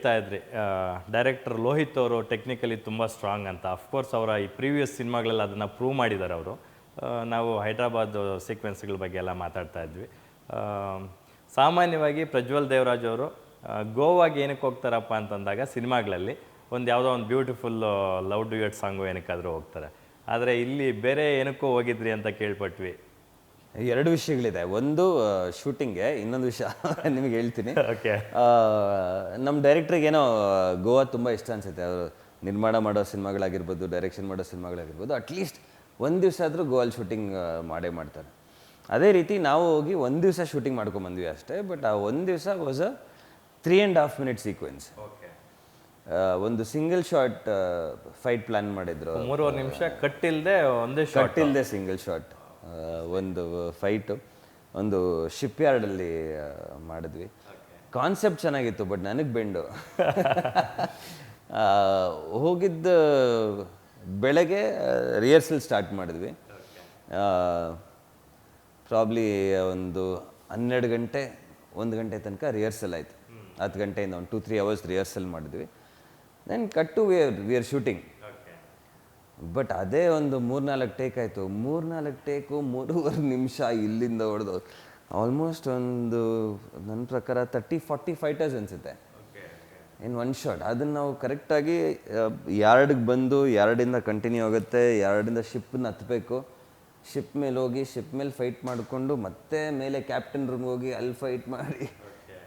ಹೇಳ್ತಾ ಇದ್ರಿ ಡೈರೆಕ್ಟರ್ ಲೋಹಿತ್ ಅವರು ಟೆಕ್ನಿಕಲಿ ತುಂಬ ಸ್ಟ್ರಾಂಗ್ ಅಂತ. ಅಫ್ಕೋರ್ಸ್ ಅವರ ಈ ಪ್ರೀವಿಯಸ್ ಸಿನಿಮಾಗಳಲ್ಲಿ ಅದನ್ನು ಪ್ರೂವ್ ಮಾಡಿದ್ದಾರೆ ಅವರು. ನಾವು ಹೈದ್ರಾಬಾದ್ ಸೀಕ್ವೆನ್ಸ್ಗಳ ಬಗ್ಗೆ ಎಲ್ಲ ಮಾತಾಡ್ತಾ ಇದ್ವಿ. ಸಾಮಾನ್ಯವಾಗಿ ಪ್ರಜ್ವಲ್ ದೇವರಾಜ್ ಅವರು ಗೋವಾಗೆ ಏನಕ್ಕೆ ಹೋಗ್ತಾರಪ್ಪ ಅಂತಂದಾಗ ಸಿನಿಮಾಗಳಲ್ಲಿ ಒಂದು ಯಾವುದೋ ಒಂದು ಬ್ಯೂಟಿಫುಲ್ ಲವ್ ಡ್ಯೂಯಟ್ ಸಾಂಗು ಏನಕ್ಕಾದರೂ ಹೋಗ್ತಾರೆ. ಆದರೆ ಇಲ್ಲಿ ಬೇರೆ ಏನಕ್ಕೂ ಹೋಗಿದ್ರಿ ಅಂತ ಕೇಳ್ಪಟ್ವಿ. ಎರಡು ವಿಷಯಗಳಿದೆ. ಒಂದು ಶೂಟಿಂಗ್ಗೆ, ಇನ್ನೊಂದು ವಿಷಯ ನಿಮಗೆ ಹೇಳ್ತೀನಿ. ಓಕೆ. ನಮ್ಮ ಡೈರೆಕ್ಟ್ರಿಗೆ ಏನೋ ಗೋವಾ ತುಂಬ ಇಷ್ಟ ಅನಿಸುತ್ತೆ. ಅವರು ನಿರ್ಮಾಣ ಮಾಡೋ ಸಿನಿಮಾಗಳಾಗಿರ್ಬೋದು, ಡೈರೆಕ್ಷನ್ ಮಾಡೋ ಸಿನಿಮಾಗಳಾಗಿರ್ಬೋದು, ಅಟ್ಲೀಸ್ಟ್ ಒಂದು ದಿವಸ ಆದರೂ ಗೋವಲ್ಲಿ ಶೂಟಿಂಗ್ ಮಾಡೇ ಮಾಡ್ತಾರೆ. ಅದೇ ರೀತಿ ನಾವು ಹೋಗಿ ಒಂದು ದಿವಸ ಶೂಟಿಂಗ್ ಮಾಡ್ಕೊಂಬಂದ್ವಿ ಅಷ್ಟೇ. ಬಟ್ ಆ ಒಂದು ದಿವಸ ವಾಸ್ ಅ 3.5 minute ಸೀಕ್ವೆನ್ಸ್. ಒಂದು ಸಿಂಗಲ್ ಶಾಟ್ ಫೈಟ್ ಪ್ಲಾನ್ ಮಾಡಿದ್ರು. 3.5 ನಿಮಿಷ ಕಟ್ಟಿಲ್ಲದೆ ಒಂದೇ ಶಾಟ್, ಕಟ್ಟಿಲ್ಲದೆ ಸಿಂಗಲ್ ಶಾಟ್ ಒಂದು ಫೈಟು ಒಂದು ಶಿಪ್ ಯಾರ್ಡಲ್ಲಿ ಮಾಡಿದ್ವಿ. ಕಾನ್ಸೆಪ್ಟ್ ಚೆನ್ನಾಗಿತ್ತು, ಬಟ್ ನನಗೆ ಬೆಂಡು. ಹೋಗಿದ್ದ ಬೆಳಗ್ಗೆ ರಿಹರ್ಸಲ್ ಸ್ಟಾರ್ಟ್ ಮಾಡಿದ್ವಿ. ಪ್ರಾಬ್ಲಿ ಒಂದು 12 ಗಂಟೆ 1 ಗಂಟೆ ತನಕ ರಿಹರ್ಸಲ್ ಆಯಿತು. 10 ಗಂಟೆಯಿಂದ ಒಂದು 2-3 hours ರಿಹರ್ಸಲ್ ಮಾಡಿದ್ವಿ. Then cut to we are shooting. But ಅದೇ ಒಂದು 3-4 ಟೇಕ್ ಆಯಿತು. 3-4 ಟೇಕು 3.5 ನಿಮಿಷ ಇಲ್ಲಿಂದ ಹೊಡೆದು ಆಲ್ಮೋಸ್ಟ್ ಒಂದು ನನ್ನ ಪ್ರಕಾರ 30-40 ಫೈಟರ್ಸ್ ಅನಿಸುತ್ತೆ ಇನ್ ಒನ್ ಶಾಟ್. ಅದನ್ನು ನಾವು ಕರೆಕ್ಟಾಗಿ ಯಾರ್ಡಿಗೆ ಬಂದು ಯಾರ್ಡಿಂದ ಕಂಟಿನ್ಯೂ ಆಗುತ್ತೆ, ಯಾರ್ಡಿಂದ ಶಿಪ್ಪನ್ನ ಹತ್ತಬೇಕು, ಶಿಪ್ ಮೇಲೆ ಹೋಗಿ ಶಿಪ್ ಮೇಲೆ ಫೈಟ್ ಮಾಡಿಕೊಂಡು ಮತ್ತೆ ಮೇಲೆ ಕ್ಯಾಪ್ಟನ್ ರೂಮ್ಗೆ ಹೋಗಿ ಅಲ್ಲಿ ಫೈಟ್ ಮಾಡಿ.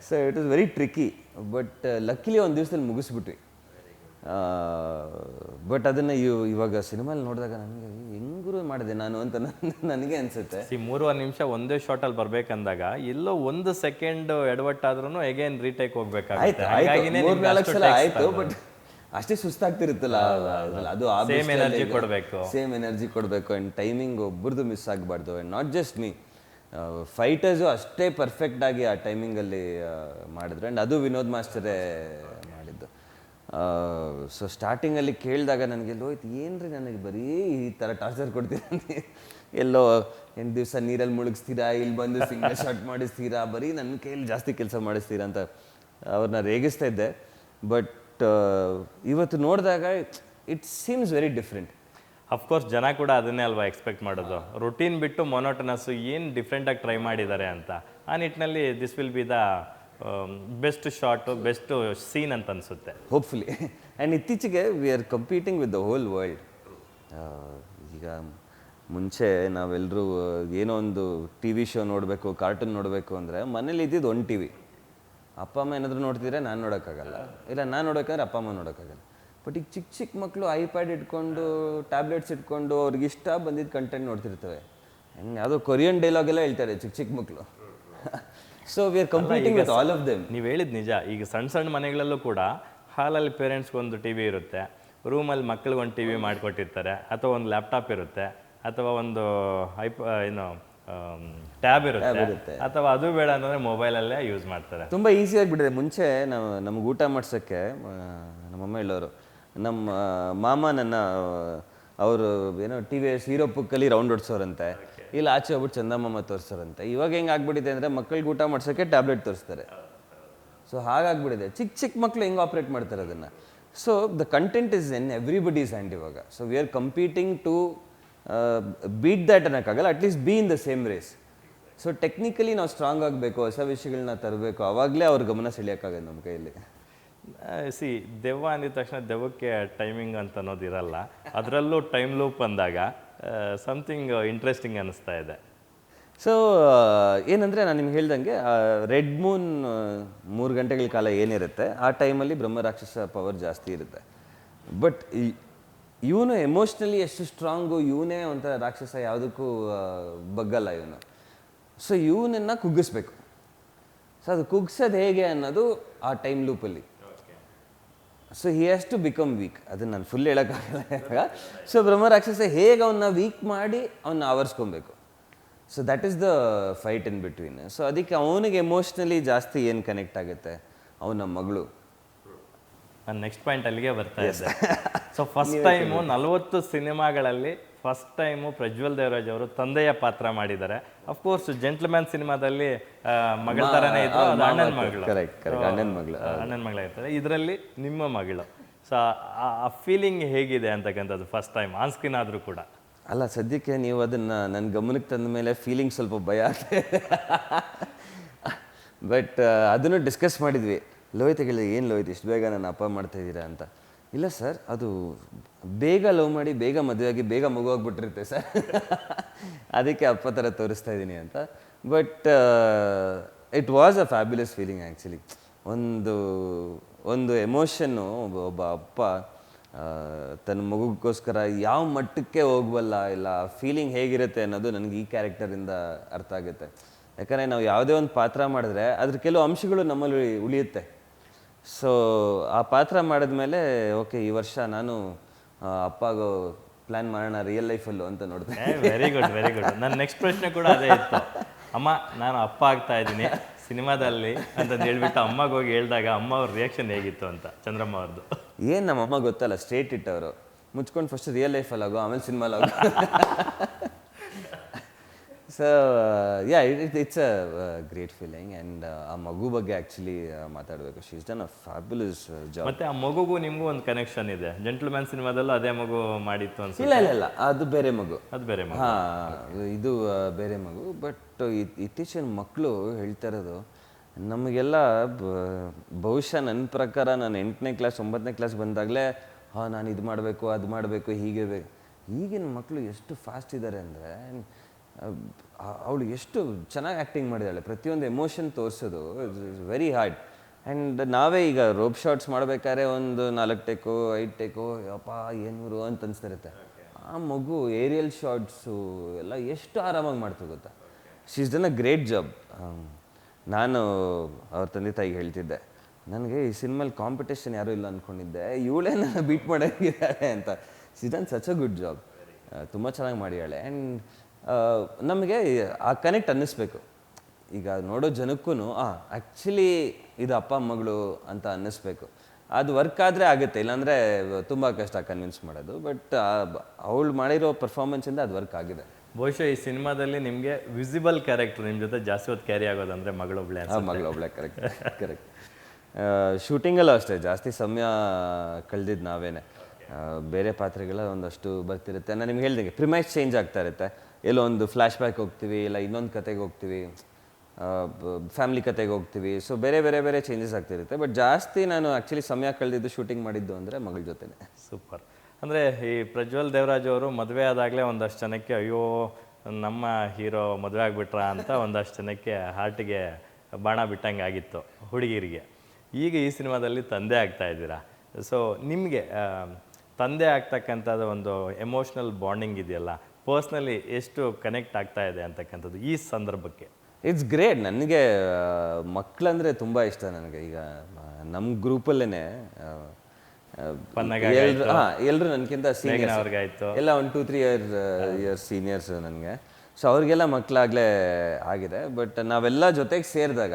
So it was very tricky. But ಲಕ್ಕಿಲಿ ಒಂದು ದಿವಸದಲ್ಲಿ ಮುಗಿಸ್ಬಿಟ್ವಿ. ಬಟ್ ಅದನ್ನು ಇವಾಗ ಸಿನಿಮಾಲಿ ನೋಡಿದಾಗ ನನಗೆ ಹೆಂಗೂ ಮಾಡಿದೆ ನಾನು ಅಂತ ನನಗೆ ಅನಿಸುತ್ತೆ. 3.5 ನಿಮಿಷ ಒಂದೇ ಶಾರ್ಟಲ್ಲಿ ಬರ್ಬೇಕಂದಾಗ ಎಲ್ಲೋ 1 ಸೆಕೆಂಡ್ ಎಡವಟ್ಟಾದ್ರೂ ಅಗೇನ್ ರೀಟೇಕ್ ಹೋಗ್ಬೇಕಾಗುತ್ತೆ. ಆಯ್ತು 3-4 ಸಲ ಆಯಿತು, ಬಟ್ ಅಷ್ಟೇ ಸುಸ್ತಾಗ್ತಿರುತ್ತಲ್ಲ. ಅದು ಸೇಮ್ ಎನರ್ಜಿ ಕೊಡಬೇಕು, ಸೇಮ್ ಎನರ್ಜಿ ಕೊಡಬೇಕು. ಆ್ಯಂಡ್ ಟೈಮಿಂಗ್ ಒಬ್ಬರದು ಮಿಸ್ ಆಗಬಾರ್ದು. And not just me, fighters ಅಷ್ಟೇ ಪರ್ಫೆಕ್ಟಾಗಿ ಆ ಟೈಮಿಂಗಲ್ಲಿ ಮಾಡಿದ್ರು. ಆ್ಯಂಡ್ ಅದು ವಿನೋದ್ ಮಾಸ್ಟರೇ ಮಾಡಿದ್ದು. ಸೊ ಸ್ಟಾರ್ಟಿಂಗಲ್ಲಿ ಕೇಳಿದಾಗ ನನಗೆ ಹೋಯ್ತು, ಏನು ರೀ ನನಗೆ ಬರೀ ಈ ಥರ ಟಾರ್ಚರ್ ಕೊಡ್ತೀರ, ಎಲ್ಲೋ 8 ದಿವಸ ನೀರಲ್ಲಿ ಮುಳುಗಿಸ್ತೀರಾ, ಇಲ್ಲಿ ಬಂದು ಸಿಂಗಲ್ ಶಾಟ್ ಮಾಡಿಸ್ತೀರಾ, ಬರೀ ನನ್ನ ಕೈಯಲ್ಲಿ ಜಾಸ್ತಿ ಕೆಲಸ ಮಾಡಿಸ್ತೀರಾ ಅಂತ ಅವ್ರನ್ನ ರೇಗಿಸ್ತಾ ಇದ್ದೆ. ಬಟ್ ಇವತ್ತು ನೋಡಿದಾಗ it seems very different. Of course ಜನ ಕೂಡ ಅದನ್ನೇ ಅಲ್ವಾ ಎಕ್ಸ್ಪೆಕ್ಟ್ ಮಾಡೋದು, ರುಟೀನ್ ಬಿಟ್ಟು ಮೊನೋಟನಸ್ಸು ಏನು ಡಿಫ್ರೆಂಟಾಗಿ ಟ್ರೈ ಮಾಡಿದ್ದಾರೆ ಅಂತ. ಆ ನಿಟ್ಟಿನಲ್ಲಿ this will be the best shot, best scene ಅಂತ ಅನಿಸುತ್ತೆ ಹೋಪ್ಫುಲಿ. ಆ್ಯಂಡ್ ಇತ್ತೀಚೆಗೆ we are competing with the whole world. ಈಗ ಮುಂಚೆ ನಾವೆಲ್ಲರೂ ಏನೋ ಒಂದು ಟಿ ವಿ ಶೋ ನೋಡಬೇಕು, ಕಾರ್ಟೂನ್ ನೋಡಬೇಕು ಅಂದರೆ ಮನೇಲಿ ಇದ್ದಿದ್ದು ಒಂದು ಟಿ ವಿ. ಅಪ್ಪ ಅಮ್ಮ ಏನಾದರೂ ನೋಡ್ತಿದ್ರೆ ನಾನು ನೋಡೋಕ್ಕಾಗಲ್ಲ, ಇಲ್ಲ ನಾನು ನೋಡೋಕ್ಕಾದ್ರೆ ಅಪ್ಪ ಅಮ್ಮ ನೋಡೋಕ್ಕಾಗಲ್ಲ. ಬಟ್ ಈಗ ಚಿಕ್ಕ ಚಿಕ್ಕ ಮಕ್ಕಳು ಐಪ್ಯಾಡ್ ಇಟ್ಕೊಂಡು, ಟ್ಯಾಬ್ಲೆಟ್ಸ್ ಇಟ್ಕೊಂಡು ಅವ್ರಿಗೆ ಇಷ್ಟ ಬಂದಿದ್ದು ಕಂಟೆಂಟ್ ನೋಡ್ತಿರ್ತವೆ. ಆ್ಯಂಡ್ ಯಾವುದೋ ಕೊರಿಯನ್ ಡೈಲಾಗೆಲ್ಲ ಹೇಳ್ತಾರೆ ಚಿಕ್ಕ ಚಿಕ್ಕ ಮಕ್ಕಳು. So we are competing with all of them. ನೀವು ಹೇಳಿದ ನಿಜ. ಈಗ ಸಣ್ಣ ಸಣ್ಣ ಮನೆಗಳಲ್ಲೂ ಕೂಡ ಹಾಲಲ್ಲಿ ಪೇರೆಂಟ್ಸ್ಗೊಂದು ಟಿ ವಿ ಇರುತ್ತೆ, ರೂಮಲ್ಲಿ ಮಕ್ಳಿಗೊಂದು ಟಿ ವಿ ಮಾಡಿಕೊಟ್ಟಿರ್ತಾರೆ, ಅಥವಾ ಒಂದು ಲ್ಯಾಪ್ಟಾಪ್ ಇರುತ್ತೆ, ಅಥವಾ ಒಂದು ಟ್ಯಾಬ್ ಇರುತ್ತೆ, ಅಥವಾ ಅದು ಬೇಡ ಅಂದರೆ ಮೊಬೈಲಲ್ಲೇ ಯೂಸ್ ಮಾಡ್ತಾರೆ. ತುಂಬ ಈಸಿ ಆಗಿಬಿಟ್ಟಿದೆ. ಮುಂಚೆ ನಮ್ಗೆ ಊಟ ಮಾಡ್ಸೋಕ್ಕೆ ನಮ್ಮಮ್ಮ ಹೇಳೋರು, ನಮ್ಮ ಮಾಮ ಅವರು ಏನೋ ಟಿ ವಿ ಹೀರೋ ಪುಕ್ಕಲ್ಲಿ ರೌಂಡ್ ಹೊಡ್ಸೋರಂತೆ, ಇಲ್ಲ ಆಚೆ ಹೋಗ್ಬಿಟ್ಟು ಚಂದಮಾಮ ತೋರಿಸೋರಂತೆ. ಇವಾಗ ಹೆಂಗೆ ಆಗ್ಬಿಟ್ಟಿದೆ ಅಂದರೆ ಮಕ್ಕಳಿಗೆ ಊಟ ಮಾಡ್ಸೋಕ್ಕೆ ಟ್ಯಾಬ್ಲೆಟ್ ತೋರಿಸ್ತಾರೆ. ಸೊ ಹಾಗಾಗ್ಬಿಟ್ಟಿದೆ. ಚಿಕ್ಕ ಚಿಕ್ಕ ಮಕ್ಕಳು ಹೆಂಗೆ ಆಪ್ರೇಟ್ ಮಾಡ್ತಾರೆ ಅದನ್ನು. So the content is in everybody's hand ಇವಾಗ. So we are competing to beat that ಅನ್ನೋಕ್ಕಾಗಲ್ಲ, at least be in the same race. So technically ನಾವು ಸ್ಟ್ರಾಂಗ್ ಆಗಬೇಕು, ಹೊಸ ವಿಷಯಗಳನ್ನ ತರಬೇಕು, ಆವಾಗಲೇ ಅವ್ರ ಗಮನ ಸೆಳೆಯೋಕ್ಕಾಗದು ನಮ್ಮ ಕೈಯಲ್ಲಿ. ದೆವ್ವ ಅಂದಿದ ತಕ್ಷಣ ದೆವ್ವಕ್ಕೆ ಟೈಮಿಂಗ್ ಅಂತ ಅನ್ನೋದು ಇರಲ್ಲ. ಅದರಲ್ಲೂ ಟೈಮ್ ಲೂಪ್ ಅಂದಾಗ ಸಮಥಿಂಗ್ ಇಂಟ್ರೆಸ್ಟಿಂಗ್ ಅನ್ನಿಸ್ತಾ ಇದೆ. ಸೊ ಏನಂದರೆ ನಾನು ನಿಮ್ಗೆ ಹೇಳ್ದಂಗೆ ರೆಡ್ ಮೂನ್ 3 ಗಂಟೆಗಳ ಕಾಲ ಏನಿರುತ್ತೆ ಆ ಟೈಮಲ್ಲಿ ಬ್ರಹ್ಮರಾಕ್ಷಸ ಪವರ್ ಜಾಸ್ತಿ ಇರುತ್ತೆ. ಬಟ್ ಇವನು ಎಮೋಷ್ನಲಿ ಎಷ್ಟು ಸ್ಟ್ರಾಂಗು, ಇವನೇ ಒಂಥರ ರಾಕ್ಷಸ, ಯಾವುದಕ್ಕೂ ಬಗ್ಗಲ್ಲ ಇವನು. ಸೊ ಇವನನ್ನು ಕುಗ್ಗಿಸ್ಬೇಕು. ಸೊ ಅದು ಕುಗ್ಸೋದು ಹೇಗೆ ಅನ್ನೋದು ಆ ಟೈಮ್ ಲೂಪಲ್ಲಿ. So he has to become weak. ಅದನ್ನು ನಾನು ಫುಲ್ ಹೇಳೋಕ್ಕಾಗಲ್ಲ. ಸೊ ಬ್ರಹ್ಮರಾಕ್ಷಸ ಹೇಗೆ ಅವನ್ನ ವೀಕ್ ಮಾಡಿ ಅವನ್ನ ಆವರಿಸ್ಕೊಬೇಕು. So that is the fight in between. So ಅದಕ್ಕೆ ಅವನಿಗೆ ಎಮೋಷ್ನಲಿ ಜಾಸ್ತಿ ಏನು ಕನೆಕ್ಟ್ ಆಗುತ್ತೆ, ಅವನ ಮಗಳು. ನಾನು ನೆಕ್ಸ್ಟ್ ಪಾಯಿಂಟ್ ಅಲ್ಲಿಗೆ ಬರ್ತಾ ಇದ್ದೆ. ಸೊ ಫಸ್ಟ್ ಟೈಮು 40 ಸಿನಿಮಾಗಳಲ್ಲಿ ಫಸ್ಟ್ ಟೈಮು ಪ್ರಜ್ವಲ್ ದೇವರಾಜ್ ಅವರು ತಂದೆಯ ಪಾತ್ರ ಮಾಡಿದ್ದಾರೆ. ಅಫ್ಕೋರ್ಸ್ ಜೆಂಟ್ಲ್ಮ್ಯಾನ್ ಸಿನಿಮಾದಲ್ಲಿ ಮಗಳ ಥರನೇ ಇದ್ರು, ಅದು ಅಣ್ಣನ ಮಗಳು, ಕರೆಕ್ಟ್ ಅಣ್ಣನ ಮಗಳು, ಅಣ್ಣನ ಮಗಳಾಗಿರ್ತಾರೆ. ಇದರಲ್ಲಿ ನಿಮ್ಮ ಮಗಳು. ಸೊ ಆ ಫೀಲಿಂಗ್ ಹೇಗಿದೆ ಅಂತಕ್ಕಂಥದ್ದು ಫಸ್ಟ್ ಟೈಮ್ ಆನ್ ಸ್ಕ್ರೀನ್ ಆದರೂ ಕೂಡ. ಅಲ್ಲ, ಸದ್ಯಕ್ಕೆ ನೀವು ಅದನ್ನು ನನ್ನ ಗಮನಕ್ಕೆ ತಂದ ಮೇಲೆ ಫೀಲಿಂಗ್ ಸ್ವಲ್ಪ ಭಯ ಆಗ್ತದೆ. ಬಟ್ ಅದನ್ನು ಡಿಸ್ಕಸ್ ಮಾಡಿದ್ವಿ. ಲೋಹಿತ್ ಹೇಳಿದೆ, ಏನು ಲೋಹಿತ್ ಇಷ್ಟು ಬೇಗ ನನ್ನ ಅಪ್ಪ ಮಾಡ್ತಾ ಇದ್ದೀರಾ ಅಂತ. ಇಲ್ಲ ಸರ್, ಅದು ಬೇಗ ಲವ್ ಮಾಡಿ ಬೇಗ ಮದುವೆ ಆಗಿ ಬೇಗ ಮಗು ಆಗ್ಬಿಟ್ಟಿರುತ್ತೆ ಸರ್, ಅದಕ್ಕೆ ಅಪ್ಪ ಥರ ತೋರಿಸ್ತಾ ಇದ್ದೀನಿ ಅಂತ. But it was a fabulous feeling actually. ಒಂದು ಎಮೋಷನ್ನು ಒಬ್ಬ ಅಪ್ಪ ತನ್ನ ಮಗುಗೋಸ್ಕರ ಯಾವ ಮಟ್ಟಕ್ಕೆ ಹೋಗ್ಬಲ್ಲ, ಇಲ್ಲ ಫೀಲಿಂಗ್ ಹೇಗಿರುತ್ತೆ ಅನ್ನೋದು ನನಗೆ ಈ ಕ್ಯಾರೆಕ್ಟರಿಂದ ಅರ್ಥ ಆಗುತ್ತೆ. ಯಾಕಂದರೆ ನಾವು ಯಾವುದೇ ಒಂದು ಪಾತ್ರ ಮಾಡಿದ್ರೆ ಅದ್ರ ಕೆಲವು ಅಂಶಗಳು ನಮ್ಮಲ್ಲಿ ಉಳಿಯುತ್ತೆ. ಸೊ ಆ ಪಾತ್ರ ಮಾಡಿದ್ಮೇಲೆ ಓಕೆ, ಈ ವರ್ಷ ನಾನು ಅಪ್ಪಗೋ ಪ್ಲ್ಯಾನ್ ಮಾಡೋಣ ರಿಯಲ್ ಲೈಫಲ್ಲೂ ಅಂತ ನೋಡಿದೆ. Very good, very good. ನನ್ನ ನೆಕ್ಸ್ಟ್ ಪ್ರಶ್ನೆ ಕೂಡ ಅದೇ ಇತ್ತು. ಅಮ್ಮ, ನಾನು ಅಪ್ಪ ಆಗ್ತಾ ಇದ್ದೀನಿ ಸಿನಿಮಾದಲ್ಲಿ ಅಂತ ಹೇಳ್ಬಿಟ್ಟು ಅಮ್ಮಗೆ ಹೋಗಿ ಹೇಳಿದಾಗ ಅಮ್ಮ ಅವ್ರ ರಿಯಾಕ್ಷನ್ ಹೇಗಿತ್ತು ಅಂತ. ಚಂದ್ರಮ್ಮ ಅವ್ರದ್ದು ಏನು ನಮ್ಮ ಅಮ್ಮ ಗೊತ್ತಲ್ಲ, ಸ್ಟ್ರೇಟ್ ಇಟ್ಟವರು, ಮುಚ್ಕೊಂಡು ಫಸ್ಟ್ ರಿಯಲ್ ಲೈಫಲ್ಲಿ ಆಗೋ ಆಮೇಲೆ ಸಿನಿಮಾಲ್ ಆಗೋ. So yeah, it's a great feeling. And ಆ ಮಗು ಬಗ್ಗೆ ಆ್ಯಕ್ಚುಲಿ ಮಾತಾಡಬೇಕು. She is done a fabulous job. ಮತ್ತೆ ಆ ಮಗುಗೂ ನಿಮಗೂ ಒಂದು ಕನೆಕ್ಷನ್ ಇದೆ. ಜೆಂಟ್ಲ್ಮ್ಯಾನ್ ಸಿನಿಮಾದಲ್ಲೂ ಅದೇ ಮಗು ಮಾಡಿತ್ತು ಅನ್ಸುತ್ತೆ. ಇಲ್ಲ, ಅದು ಬೇರೆ ಮಗು. ಅದು ಬೇರೆ ಮಗು. ಹಾಂ, ಇದು ಬೇರೆ ಮಗು. ಬಟ್ ಇತ್ತೀಚಿನ ಮಕ್ಕಳು ಹೇಳ್ತಾ ಇರೋದು ನಮಗೆಲ್ಲ ಬಹುಶಃ ನನ್ನ ಪ್ರಕಾರ ನಾನು 8ನೇ ಕ್ಲಾಸ್ 9ನೇ ಕ್ಲಾಸ್ ಬಂದಾಗಲೇ ನಾನು ಇದು ಮಾಡಬೇಕು ಅದು ಮಾಡಬೇಕು ಹೀಗೆ ಬೇಕು. ಈಗಿನ ಮಕ್ಕಳು ಎಷ್ಟು ಫಾಸ್ಟ್ ಇದ್ದಾರೆ ಅಂದರೆ, ಅವಳು ಎಷ್ಟು ಚೆನ್ನಾಗಿ ಆ್ಯಕ್ಟಿಂಗ್ ಮಾಡಿದ್ದಾಳೆ. ಪ್ರತಿಯೊಂದು ಎಮೋಷನ್ ತೋರಿಸೋದು ಇಟ್ಸ್ ವೆರಿ ಹಾರ್ಡ್. ಆ್ಯಂಡ್ ನಾವೇ ಈಗ ರೋಪ್ ಶಾರ್ಟ್ಸ್ ಮಾಡಬೇಕಾದ್ರೆ ಒಂದು 4 ಟೇಕೋ 5 ಟೇಕೋ ಯಪ್ಪ ಏನಿರು ಅಂತ ಅನಿಸ್ತಿರುತ್ತೆ. ಆ ಮಗು ಏರಿಯಲ್ ಶಾರ್ಟ್ಸು ಎಲ್ಲ ಎಷ್ಟು ಆರಾಮಾಗಿ ಮಾಡ್ತು ಗೊತ್ತಾ. She is done a great job. ನಾನು ಅವ್ರ ತಂದೆ ತಾಯಿಗೆ ಹೇಳ್ತಿದ್ದೆ, ನನಗೆ ಈ ಸಿನಿಮಾಲಿ ಕಾಂಪಿಟೇಷನ್ ಯಾರೂ ಇಲ್ಲ ಅಂದ್ಕೊಂಡಿದ್ದೆ, ಇವಳೇ ನನ್ನ ಬೀಟ್ ಮಾಡೋಂಗಿದ್ದಾಳೆ ಅಂತ. She done such a good job. ತುಂಬ ಚೆನ್ನಾಗಿ ಮಾಡಿದ್ದಾಳೆ. ಆ್ಯಂಡ್ ನಮಗೆ ಆ ಕನೆಕ್ಟ್ ಅನ್ನಿಸ್ಬೇಕು. ಈಗ ನೋಡೋ ಜನಕ್ಕೂ ಆ್ಯಕ್ಚುಲಿ ಇದು ಅಪ್ಪ ಮಗಳು ಅಂತ ಅನ್ನಿಸ್ಬೇಕು. ಅದು ವರ್ಕ್ ಆದರೆ ಆಗುತ್ತೆ, ಇಲ್ಲಾಂದರೆ ತುಂಬ ಕಷ್ಟ ಕನ್ವಿನ್ಸ್ ಮಾಡೋದು. ಬಟ್ ಅವಳು ಮಾಡಿರೋ ಪರ್ಫಾರ್ಮೆನ್ಸಿಂದ ಅದು ವರ್ಕ್ ಆಗಿದೆ. ಬಹುಶಃ ಈ ಸಿನಿಮಾದಲ್ಲಿ ನಿಮಗೆ ವಿಸಿಬಲ್ ಕ್ಯಾರೆಕ್ಟರ್ ನಿಮ್ಮ ಜೊತೆ ಜಾಸ್ತಿ ಹೊತ್ತು ಕ್ಯಾರಿ ಆಗೋದಂದ್ರೆ ಮಗಳೊಬ್ಳೆ. ಮಗಳೊಬ್ಳೆ, ಕರೆಕ್ಟ್. ಶೂಟಿಂಗಲ್ಲೂ ಅಷ್ಟೇ ಜಾಸ್ತಿ ಸಮಯ ಕಳೆದಿದ್ದು ನಾವೇನೆ. ಬೇರೆ ಪಾತ್ರೆಗಳ ಒಂದಷ್ಟು ಬರ್ತಿರುತ್ತೆ. ನಾನು ನಿಮ್ಗೆ ಹೇಳ್ದಂಗೆ ಪ್ರಿಮೈಸ್ ಚೇಂಜ್ ಆಗ್ತಾ ಇರುತ್ತೆ. ಎಲ್ಲೋ ಒಂದು ಫ್ಲ್ಯಾಶ್ ಬ್ಯಾಕ್ ಹೋಗ್ತೀವಿ, ಇಲ್ಲ ಇನ್ನೊಂದು ಕತೆಗೆ ಹೋಗ್ತೀವಿ, ಫ್ಯಾಮಿಲಿ ಕತೆಗೆ ಹೋಗ್ತೀವಿ. ಸೊ ಬೇರೆ ಬೇರೆ ಬೇರೆ ಚೇಂಜಸ್ ಆಗ್ತಿರುತ್ತೆ. ಬಟ್ ಜಾಸ್ತಿ ನಾನು ಆ್ಯಕ್ಚುಲಿ ಸಮಯ ಕಳೆದಿದ್ದು ಶೂಟಿಂಗ್ ಮಾಡಿದ್ದು ಅಂದರೆ ಮಗಳ ಜೊತೆನೆ. ಸೂಪರ್. ಅಂದರೆ ಈ ಪ್ರಜ್ವಲ್ ದೇವರಾಜ್ ಅವರು ಮದುವೆ ಆದಾಗಲೇ ಒಂದಷ್ಟು ಜನಕ್ಕೆ ಅಯ್ಯೋ ನಮ್ಮ ಹೀರೋ ಮದುವೆ ಆಗಿಬಿಟ್ರಾ ಅಂತ ಒಂದಷ್ಟು ಜನಕ್ಕೆ ಹಾರ್ಟಿಗೆ ಬಾಣ ಬಿಟ್ಟಂಗೆ ಆಗಿತ್ತು ಹುಡುಗಿರಿಗೆ. ಈಗ ಈ ಸಿನಿಮಾದಲ್ಲಿ ತಂದೆ ಆಗ್ತಾ ಇದ್ದೀರಾ. ಸೊ ನಿಮಗೆ ತಂದೆ ಆಗ್ತಕ್ಕಂಥದ್ದು ಒಂದು ಎಮೋಷ್ನಲ್ ಬಾಂಡಿಂಗ್ ಇದೆಯಲ್ಲ, ಪರ್ಸ್ನಲಿ ಎಷ್ಟು ಕನೆಕ್ಟ್ ಆಗ್ತಾ ಇದೆ ಅಂತಕ್ಕಂಥದ್ದು ಈ ಸಂದರ್ಭಕ್ಕೆ? It's great. ನನಗೆ ಮಕ್ಕಳಂದರೆ ತುಂಬ ಇಷ್ಟ. ನನಗೆ ಈಗ ನಮ್ಮ ಗ್ರೂಪಲ್ಲೇ ಎಲ್ಲರೂ ನನಗಿಂತ ಸೀನಿಯರ್ಸ್, ಎಲ್ಲ 1-2-3 ಇಯರ್ಸ್ ಸೀನಿಯರ್ಸ್ ನನಗೆ. ಸೊ ಅವ್ರಿಗೆಲ್ಲ ಮಕ್ಕಳಾಗಲೇ ಆಗಿದೆ. ಬಟ್ ನಾವೆಲ್ಲ ಜೊತೆಗೆ ಸೇರಿದಾಗ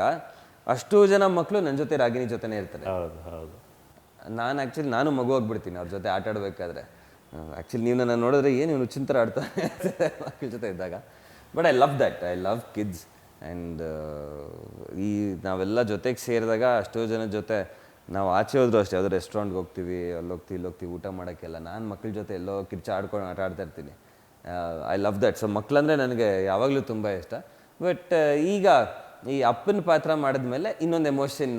ಅಷ್ಟು ಜನ ಮಕ್ಕಳು ನನ್ನ ಜೊತೆ ರಾಗಿಣಿ ಜೊತೆನೇ ಇರ್ತಾರೆ. ಹೌದು. ನಾನು ಮಗು ಹೋಗ್ಬಿಡ್ತೀನಿ ಅವ್ರ ಜೊತೆ ಆಟ ಆಡಬೇಕಾದ್ರೆ. ಆ್ಯಕ್ಚುಲಿ ನೀವು ನನ್ನ ನೋಡಿದ್ರೆ ಏನು ಇವನು ಚಿಂತರ ಆಡ್ತಾ ಮಕ್ಕಳ ಜೊತೆ ಇದ್ದಾಗ. But I love that. I love kids. And ಈ ನಾವೆಲ್ಲ ಜೊತೆಗೆ ಸೇರಿದಾಗ ಅಷ್ಟೋ ಜನ ಜೊತೆ ನಾವು ಆಚೆ ಹೋದ್ರು ಅಷ್ಟೇ, ಯಾವುದೋ ರೆಸ್ಟೋರೆಂಟ್ಗೆ ಹೋಗ್ತೀವಿ, ಅಲ್ಲೋಗ್ತೀವಿ ಊಟ ಮಾಡೋಕ್ಕೆಲ್ಲ ನಾನು ಮಕ್ಕಳ ಜೊತೆ ಎಲ್ಲೋ ಆಡ್ಕೊಂಡು ಆಟ ಆಡ್ತಾ ಇರ್ತೀನಿ. I love that. ಸೊ ಮಕ್ಕಳಂದರೆ ನನಗೆ ಯಾವಾಗಲೂ ತುಂಬ ಇಷ್ಟ. ಬಟ್ ಈಗ ಈ ಅಪ್ಪನ ಪಾತ್ರ ಮಾಡಿದ್ಮೇಲೆ ಇನ್ನೊಂದು ಎಮೋಷನ್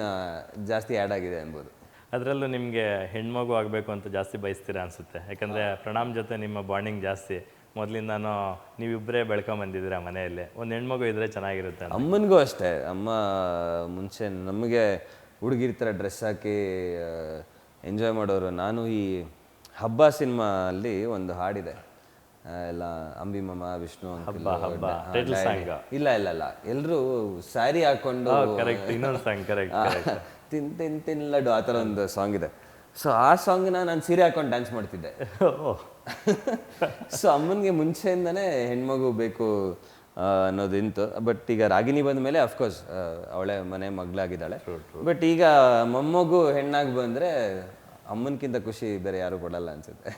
ಜಾಸ್ತಿ ಆ್ಯಡ್ ಆಗಿದೆ ಅನ್ಬೋದು. ಅದರಲ್ಲೂ ನಿಮಗೆ ಹೆಣ್ಮಗು ಆಗಬೇಕು ಅಂತ ಜಾಸ್ತಿ ಬಯಸ್ತೀರಾ ಅನಿಸುತ್ತೆ. ಯಾಕಂದರೆ ಪ್ರಣಾಮ್ ಜೊತೆ ನಿಮ್ಮ ಬಾಂಡಿಂಗ್ ಜಾಸ್ತಿ ಮೊದಲಿಂದಾನು ನೀವಿಬ್ಬರೇ ಬೆಳ್ಕೊಂಬಂದಿದ್ದೀರಾ ಮನೆಯಲ್ಲಿ. ಒಂದು ಹೆಣ್ಮಗು ಇದ್ದರೆ ಚೆನ್ನಾಗಿರುತ್ತೆ. ಅಮ್ಮನಿಗೂ ಅಷ್ಟೇ. ಅಮ್ಮ ಮುಂಚೆ ನಮಗೆ ಹುಡುಗಿರ ಥರ ಡ್ರೆಸ್ ಹಾಕಿ ಎಂಜಾಯ್ ಮಾಡೋರು. ನಾನು ಈ ಹಬ್ಬ ಸಿನಿಮಾ ಅಲ್ಲಿ ಹಾಡಿದೆ, ಎಲ್ಲ ಅಂಬಿ ಮಮ್ಮ ವಿಷ್ಣು ಇಲ್ಲ ಎಲ್ಲರೂ ಸ್ಯಾರಿ ಹಾಕೊಂಡು ತಿನ್ ಲಡ್ಡು ಆ ಥರ ಒಂದು ಸಾಂಗ್ ಇದೆ. ಸೊ ಆ ಸಾಂಗ್ನ ನಾನು ಸೀರೆ ಹಾಕೊಂಡು ಡ್ಯಾನ್ಸ್ ಮಾಡ್ತಿದ್ದೆ. ಸೊ ಅಮ್ಮನಿಗೆ ಮುಂಚೆಯಿಂದನೇ ಹೆಣ್ಮಗು ಬೇಕು ಅನ್ನೋದಿಂತು. ಬಟ್ ಈಗ ರಾಗಿಣಿ ಬಂದ ಮೇಲೆ ಅಫ್ಕೋರ್ಸ್ ಅವಳೆ ಮನೆ ಮಗಳಾಗಿದ್ದಾಳೆ. ಬಟ್ ಈಗ ಮೊಮ್ಮಗು ಹೆಣ್ಣಾಗಿ ಬಂದರೆ ಅಮ್ಮನಕ್ಕಿಂತ ಖುಷಿ ಬೇರೆ ಯಾರು ಕೊಡಲ್ಲ ಅನ್ಸುತ್ತೆ.